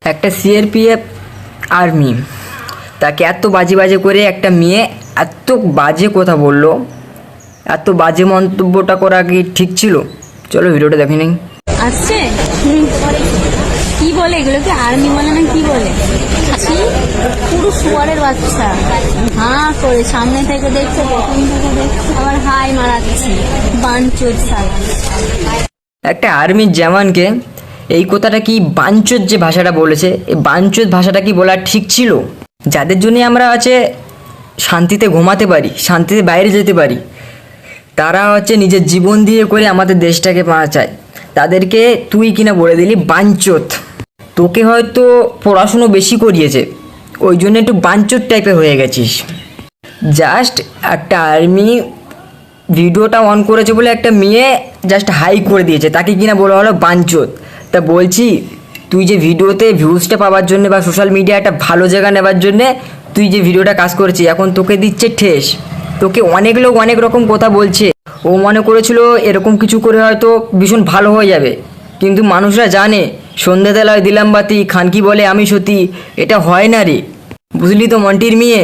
একটা CRPF army তাকে এত বাজে বাজে করে একটা মেয়ে এত বাজে কথা বললো, এত বাজে মন্তব্যটা করা কি ঠিক ছিল? চলো ভিডিওটা দেখে নিই। আসছে কি বলে এগুলোকে? আর্মি বলে না কি বলে? ছি, পুরো শুয়ারের বাচ্চা। হ্যাঁ করে সামনে থেকে দেখছে, পেছন থেকে দেখছে, আবার হাই মারাচ্ছে। বাঞ্চোদ সালা। একটা আর্মির জওয়ানকে এই কথাটা কি বাঞ্চোদ যে ভাষাটা বলেছে, এই বাঞ্চোদ ভাষাটা কি বলা ঠিক ছিল? যাদের জন্য আমরা আছে শান্তিতে ঘুমাতে পারি, শান্তিতে বাইরে যেতে পারি, তারা হচ্ছে নিজের জীবন দিয়ে করে আমাদের দেশটাকে বাঁচায়, তাদেরকে তুই কিনা বলে দিলি বাঞ্চোদ। তোকে হয়তো পড়াশুনো বেশি করিয়েছে, ওই জন্য একটু বাঞ্চোদ টাইপের হয়ে গেছিস। জাস্ট একটা আর্মি ভিডিওটা অন করেছে বলে একটা মেয়ে জাস্ট হাই করে দিয়েছে, তাকে কিনা বলা হলো বাঞ্চোদ। তা বলছি, তুই যে ভিডিওতে ভিউজটা পাওয়ার জন্য বা সোশ্যাল মিডিয়া একটা ভালো জায়গা নেবার জন্যে তুই যে ভিডিওটা কাজ করেছিস, এখন তোকে দিচ্ছে ঠেস। তোকে অনেক লোক অনেক রকম কথা বলছে, ও মনে করেছিল এরকম কিছু করে হয়তো ভীষণ ভালো হয়ে যাবে, কিন্তু মানুষরা জানে সন্ধ্যাবেলায় দিলাম বাতি খানকি বলে আমি সতী, এটা হয় না রে, বুঝলি তো মন্টির মেয়ে।